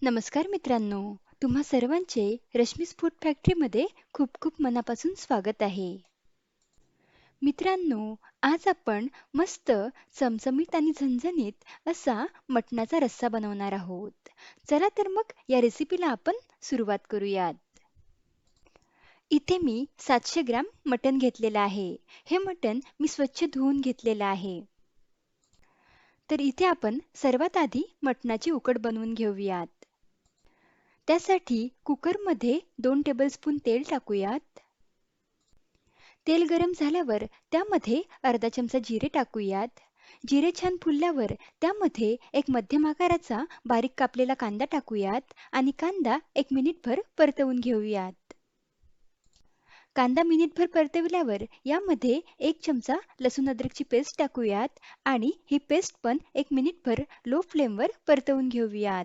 नमस्कार मित्रांनो, तुम्हा सर्वांचे रश्मीस फूड फॅक्टरीमध्ये खूप खूप मनापासून स्वागत आहे. मित्रांनो, आज आपण मस्त चमचमीत आणि झणझणीत असा मटणाचा रस्सा बनवणार आहोत. चला तर मग या रेसिपीला आपण सुरुवात करूयात. इथे मी 700 ग्रॅम मटण घेतलेलं आहे. हे मटण मी स्वच्छ धुवून घेतलेलं आहे. तर इथे आपण सर्वात आधी मटणाची उकड बनवून घेऊयात. त्यासाठी कुकरमध्ये 2 टेबलस्पून तेल टाकूयात. तेल गरम झाल्यावर त्यामध्ये अर्धा चमचा जिरे टाकूयात. जिरे छान फुलल्यावर त्यामध्ये एक मध्यम आकाराचा बारीक कापलेला कांदा टाकूयात आणि कांदा 1 मिनिटभर परतवून घेऊयात. कांदा मिनिटभर परतविल्यावर यामध्ये 1 चमचा लसूण अद्रकची पेस्ट टाकूयात आणि ही पेस्ट पण 1 मिनिटभर लो फ्लेमवर परतवून घेऊयात.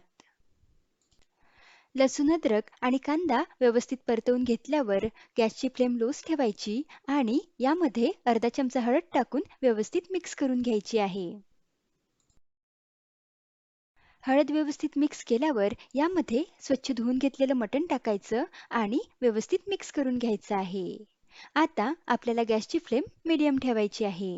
लसूण अद्रक आणि कांदा व्यवस्थित परतवून घेतल्यावर गॅसची फ्लेम लोच ठेवायची आणि यामध्ये अर्धा चमचा हळद टाकून व्यवस्थित मिक्स करून घ्यायची आहे. हळद व्यवस्थित मिक्स केल्यावर यामध्ये स्वच्छ धुवून घेतलेलं मटण टाकायचं आणि व्यवस्थित मिक्स करून घ्यायचं आहे. आता आपल्याला गॅसची फ्लेम मीडियम ठेवायची आहे.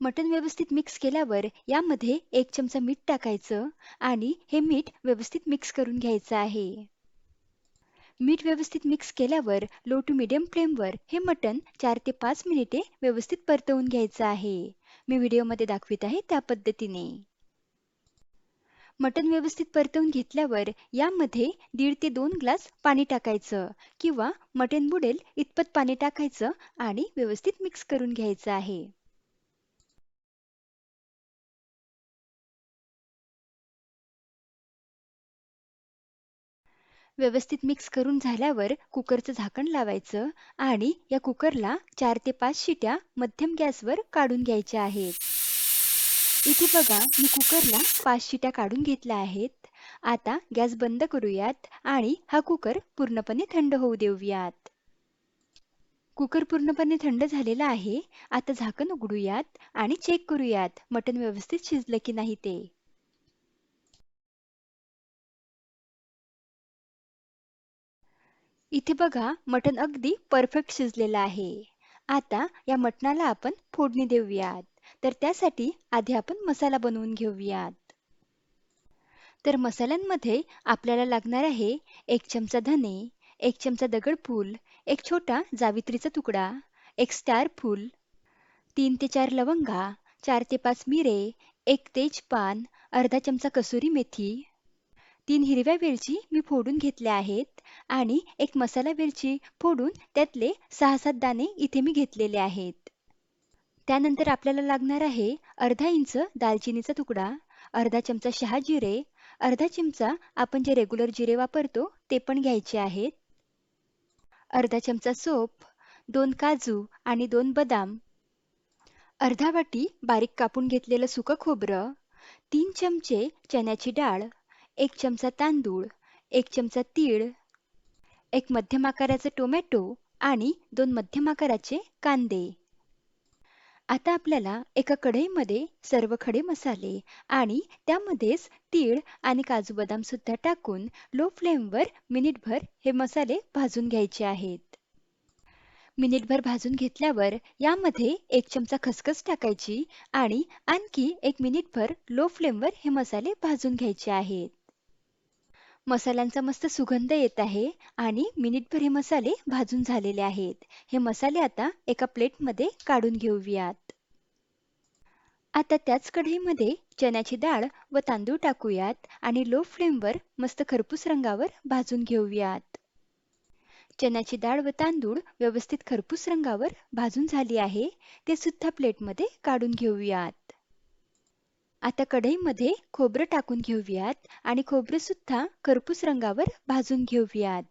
मटण व्यवस्थित मिक्स केल्यावर यामध्ये 1 चमचा मीठ टाकायचं आणि हे मीठ व्यवस्थित मिक्स करून घ्यायचं आहे. मीठ व्यवस्थित मिक्स केल्यावर लो टू मीडियम फ्लेमवर हे मटण 4 ते 5 मिनिटे व्यवस्थित परतवून घ्यायचं आहे. मी व्हिडिओमध्ये दाखवित आहे त्या पद्धतीने. मटण व्यवस्थित परतवून घेतल्यावर यामध्ये 1.5 ते 2 ग्लास पाणी टाकायचं किंवा मटण बुडेल इतपत पाणी टाकायचं आणि व्यवस्थित मिक्स करून घ्यायचं आहे. व्यवस्थित मिक्स करून झाल्यावर कुकरचं झाकण लावायचं आणि या कुकरला 4 ते 5 शिट्या मध्यम गॅसवर काढून घ्यायच्या आहेत. इथे बघा मी कुकरला 5 शिट्या काढून घेतल्या आहेत. आता गॅस बंद करूयात आणि हा कुकर पूर्णपणे थंड होऊ देऊयात. कुकर पूर्णपणे थंड झालेला आहे. आता झाकण उघडूयात आणि चेक करूयात मटण व्यवस्थित शिजलं की नाही ते. इथे बघा मटण अगदी परफेक्ट शिजलेलं आहे. आता या मटणाला आपण फोडणी देऊयात. तर त्यासाठी आधी आपण मसाला बनवून घेऊयात. तर मसाल्यांमध्ये आपल्याला लागणार आहे 1 चमचा धने, 1 चमचा दगडफूल, एक छोटा जावित्रीचा तुकडा, एक स्टार फूल, 3 ते 4 लवंगा, 4 ते 5 मिरे, 1 तेजपान, अर्धा चमचा कसुरी मेथी, 3 हिरव्या वेलची मी फोडून घेतल्या आहेत आणि एक मसाला वेलची फोडून त्यातले 6-7 दाणे इथे मी घेतलेले आहेत. त्यानंतर आपल्याला लागणार आहे अर्धा इंच दालचिनीचा तुकडा, अर्धा चमचा शहा जिरे, अर्धा चमचा आपण जे रेग्युलर जिरे वापरतो ते पण घ्यायचे आहेत, अर्धा चमचा सोप, 2 काजू आणि 2 बदाम, अर्धा वाटी बारीक कापून घेतलेलं सुकं खोबरं, 3 चमचे चण्याची डाळ, 1 चमचा तांदूळ, 1 चमचा तीळ, एक मध्यम आकाराचा टोमॅटो आणि 2 मध्यम आकाराचे कांदे. आता आपल्याला एका कढईमध्ये सर्व खडे मसाले आणि त्यामध्येच तीळ आणि काजू बदाम सुद्धा टाकून लो फ्लेमवर मिनिटभर हे मसाले भाजून घ्यायचे आहेत. मिनिटभर भाजून घेतल्यावर यामध्ये 1 चमचा खसखस टाकायची आणि आणखी 1 मिनिटभर लो फ्लेमवर हे मसाले भाजून घ्यायचे आहेत. मसाल्यांचा मस्त सुगंध येत आहे आणि मिनिटभर हे मसाले भाजून झालेले आहेत. हे मसाले आता एका प्लेटमध्ये काढून घेऊयात. आता त्याच कढईमध्ये चण्याची डाळ व तांदूळ टाकूयात आणि लो फ्लेमवर मस्त खरपूस रंगावर भाजून घेऊयात. चण्याची डाळ व तांदूळ व्यवस्थित खरपूस रंगावर भाजून झाली आहे. ते सुद्धा प्लेटमध्ये काढून घेऊयात. आता कढईमध्ये खोबरं टाकून घेऊयात आणि खोबरं सुद्धा खरपूस रंगावर भाजून घेऊयात.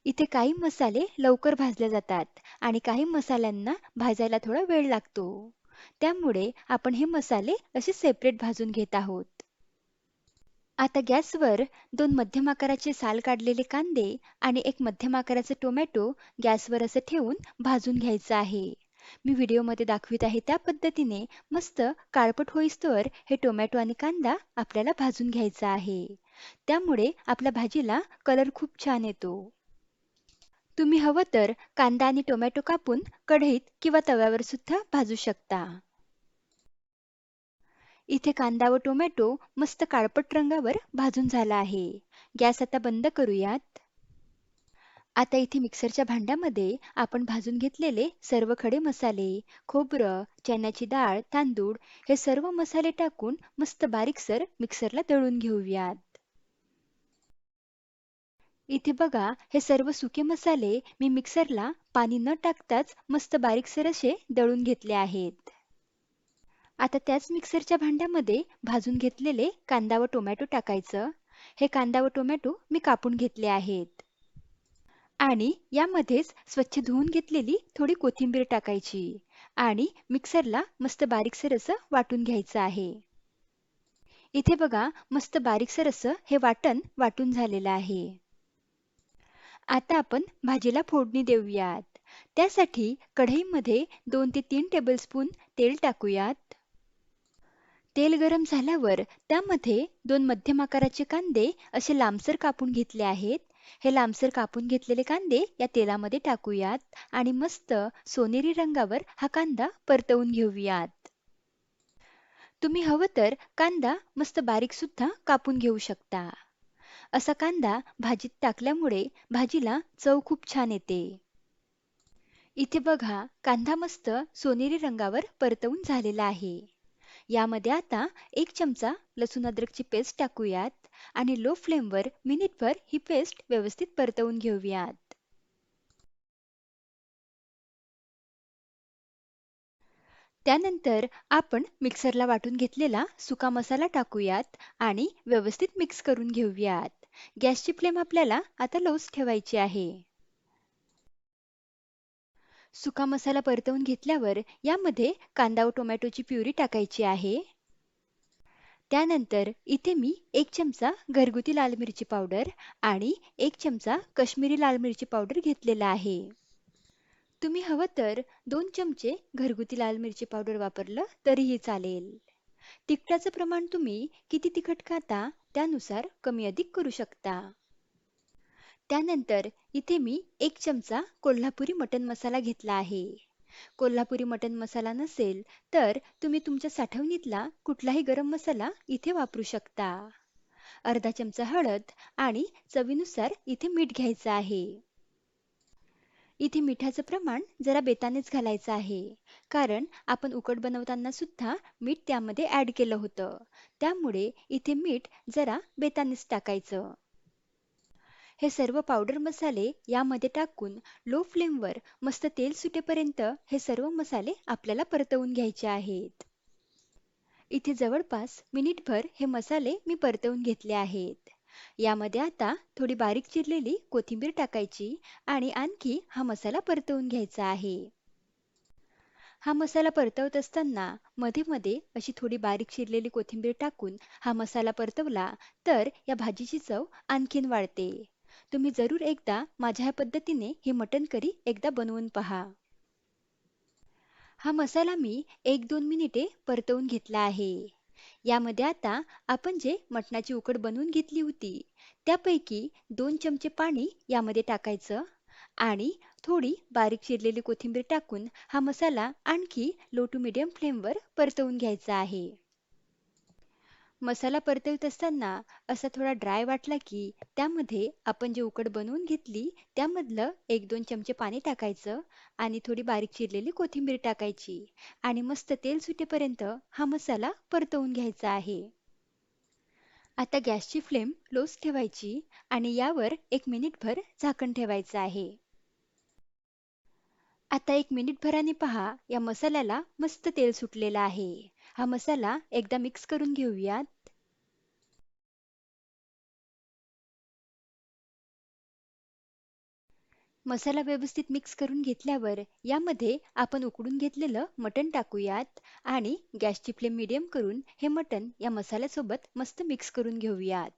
इथे काही मसाले लवकर भाजले जातात आणि काही मसाल्यांना भाजायला थोडा वेळ लागतो. त्यामुळे आपण हे मसाले असे सेपरेट भाजून घेत आहोत. आता गॅसवर 2 मध्यम आकाराचे साल काढलेले कांदे आणि एक मध्यम आकाराचे टोमॅटो गॅसवर असं ठेवून भाजून घ्यायचं आहे. मी व्हिडिओमध्ये दाखवित आहे त्या पद्धतीने मस्त काळपट होईस्तोवर हे टोमॅटो आणि कांदा आपल्याला भाजून घ्यायचा आहे. त्यामुळे आपल्या भाजीला कलर खूप छान येतो. तुम्ही हवं तर कांदा आणि टोमॅटो कापून कढईत किंवा तव्यावर सुद्धा भाजू शकता. इथे कांदा व टोमॅटो मस्त काळपट रंगावर भाजून झाला आहे. गॅस आता बंद करूयात. आता इथे मिक्सरच्या भांड्यामध्ये आपण भाजून घेतलेले सर्व खडे मसाले, खोबरं, चण्याची डाळ, तांदूळ हे सर्व मसाले टाकून मस्त बारीकसर मिक्सरला दळून घेऊयात. इथे बघा हे सर्व सुके मसाले मी मिक्सरला पाणी न टाकताच मस्त बारीकसर असे दळून घेतले आहेत. आता त्याच मिक्सरच्या भांड्यामध्ये भाजून घेतलेले कांदा व टोमॅटो टाकायचं. हे कांदा व टोमॅटो मी कापून घेतले आहेत. आणि यामध्येच स्वच्छ धुवून घेतलेली थोडी कोथिंबीर टाकायची आणि मिक्सरला मस्त बारीकसर असं वाटून घ्यायचं आहे. इथे बघा मस्त बारीकसर असं हे वाटण वाटून झालेलं आहे. आता आपण भाजीला फोडणी देऊयात. त्यासाठी कढईमध्ये 2 ते 3 टेबलस्पून तेल टाकूयात. तेल गरम झाल्यावर त्यामध्ये 2 मध्यम आकाराचे कांदे असे लांबसर कापून घेतले आहेत. हे लांबसर कापून घेतलेले कांदे या तेलामध्ये टाकूयात आणि मस्त सोनेरी रंगावर हा कांदा परतवून घेऊयात. तुम्ही हवं तर कांदा मस्त बारीक सुद्धा कापून घेऊ शकता. असा कांदा भाजीत टाकल्यामुळे भाजीला चव खूप छान येते. इथे बघा कांदा मस्त सोनेरी रंगावर परतवून झालेला आहे. यामध्ये आता 1 चमचा लसूण अद्रकची पेस्ट टाकूयात आणि लो फ्लेमवर मिनिटभर ही पेस्ट व्यवस्थित परतवून घेऊयात. त्यानंतर आपण मिक्सरला वाटून घेतलेला सुका मसाला टाकूयात आणि व्यवस्थित मिक्स करून घेऊयात. गॅसची फ्लेम आपल्याला आता लोच ठेवायची आहे. सुका मसाला परतवून घेतल्यावर यामध्ये कांदा व टोमॅटोची प्युरी टाकायची आहे. त्यानंतर इथे मी 1 चमचा घरगुती लाल मिरची पावडर आणि 1 चमचा काश्मीरी लाल मिरची पावडर घेतलेला आहे. तुम्ही हवं तर 2 चमचे घरगुती लाल मिरची पावडर वापरलं तरीही चालेल. तिखटाचं प्रमाण तुम्ही किती तिखट खाता त्यानुसार कमी अधिक करू शकता. त्यानंतर इथे मी 1 चमचा कोल्हापुरी मटण मसाला घेतला आहे. कोल्हापुरी मटण मसाला नसेल तर तुम्ही तुमच्या साठवणीतला कुठलाही गरम मसाला इथे वापरू शकता. अर्धा चमचा हळद आणि चवीनुसार इथे मीठ घ्यायचं आहे. इथे मिठाचं प्रमाण जरा बेतानेच घालायचं आहे. कारण आपण उकड बनवताना सुद्धा मीठ त्यामध्ये ॲड केलं होतं. त्यामुळे इथे मीठ जरा बेतानेच टाकायचं. हे सर्व पावडर मसाले यामध्ये टाकून लो फ्लेमवर मस्त तेल सुटेपर्यंत हे सर्व मसाले आपल्याला परतवून घ्यायचे आहेत. इथे जवळपास मिनिटभर हे मसाले मी परतवून घेतले आहेत. यामध्ये आता थोडी बारीक चिरलेली कोथिंबीर टाकायची आणि आणखी हा मसाला परतवून घ्यायचा आहे. हा मसाला परतवत असताना मध्ये मध्ये अशी थोडी बारीक चिरलेली कोथिंबीर टाकून हा मसाला परतवला तर या भाजीची चव आणखीन वाढते. तुम्ही जरूर एकदा माझ्या ह्या पद्धतीने ही मटण करी एकदा बनवून पहा. हा मसाला मी 1-2 मिनिटे परतवून घेतला आहे. यामध्ये आता आपण जे मटणाची उकड बनवून घेतली होती त्यापैकी 2 चमचे पाणी यामध्ये टाकायचं आणि थोडी बारीक चिरलेली कोथिंबीर टाकून हा मसाला आणखी लो टू मीडियम फ्लेमवर परतवून घ्यायचा आहे. मसाला परतवत असताना असा थोडा ड्राय वाटला की त्यामध्ये आपण जे उकड बनवून घेतली त्यामधलं 1-2 चमचे पाणी टाकायचं आणि थोडी बारीक चिरलेली कोथिंबीर टाकायची आणि मस्त तेल सुटेपर्यंत हा मसाला परतवून घ्यायचा आहे. आता गॅसची फ्लेम लोच ठेवायची आणि यावर 1 मिनिटभर झाकण ठेवायचं आहे. आता 1 मिनिटभराने पहा या मसाल्याला मस्त तेल सुटलेलं आहे. हा मसाला एकदा मिक्स करून घेऊयात. मसाला व्यवस्थित मिक्स करून घेतल्यावर यामध्ये आपण उकडून घेतलेलं मटण टाकूयात आणि गॅसची फ्लेम मीडियम करून हे मटण या मसाल्यासोबत मस्त मिक्स करून घेऊयात.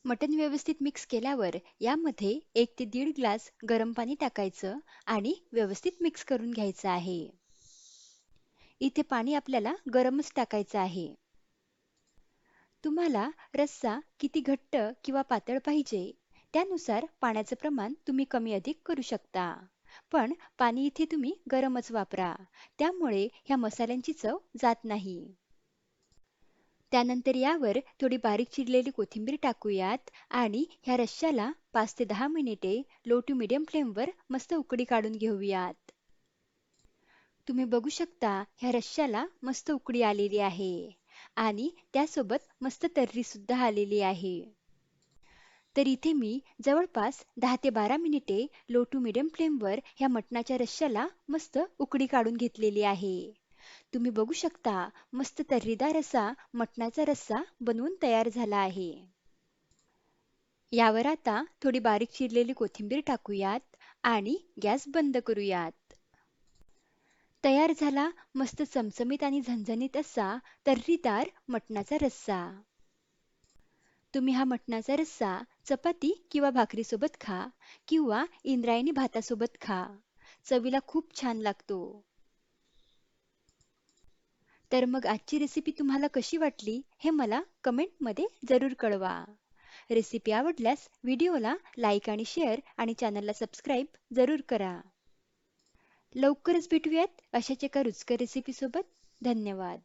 मटण व्यवस्थित मिक्स केल्यावर यामध्ये 1 ते 1.5 ग्लास गरम पाणी टाकायचं आणि व्यवस्थित मिक्स करून घ्यायचं आहे. इथे पाणी आपल्याला गरमच टाकायचं आहे. तुम्हाला रस्सा किती घट्ट किंवा पातळ पाहिजे, त्यानुसार पाण्याचं प्रमाण तुम्ही कमी अधिक करू शकता. पण पाणी इथे तुम्ही गरमच वापरा. त्यामुळे ह्या मसाल्यांची चव जात नाही. त्यानंतर यावर थोडी बारीक चिरलेली कोथिंबीर टाकूयात आणि ह्या रश्श्याला 5 ते 10 मिनिटे लो टू मीडियम फ्लेमवर मस्त उकळी काढून घेऊयात. तुम्ही बघू शकता ह्या रश्श्याला मस्त उकळी आलेली आहे आणि त्यासोबत मस्त तर्री सुद्धा आलेली आहे. तर इथे मी जवळपास 10 ते 12 मिनिटे लो टू मीडियम फ्लेमवर ह्या मटणाच्या रश्श्याला मस्त उकळी काढून घेतलेली आहे. तुम्ही बघू शकता मस्त तर्रीदार असा मटणाचा रस्सा बनवून तयार झाला आहे. यावर आता थोडी बारीक चिरलेली कोथिंबीर टाकूयात आणि गॅस बंद करूयात. तयार झाला मस्त चमचमीत आणि झणझणीत असा तर्रीदार मटणाचा रस्सा. तुम्ही हा मटणाचा रस्सा चपाती किंवा भाकरीसोबत खा किंवा इंद्रायणी भातासोबत खा. चवीला खूप छान लागतो. तर मग आजची रेसिपी तुम्हाला कशी वाटली हे मला कमेंटमध्ये जरूर कळवा. रेसिपी आवडल्यास व्हिडिओला लाईक आणि शेअर आणि चॅनलला सबस्क्राईब जरूर करा. लवकरच भेटूयात अशाच एका रुचकर रेसिपीसोबत. धन्यवाद.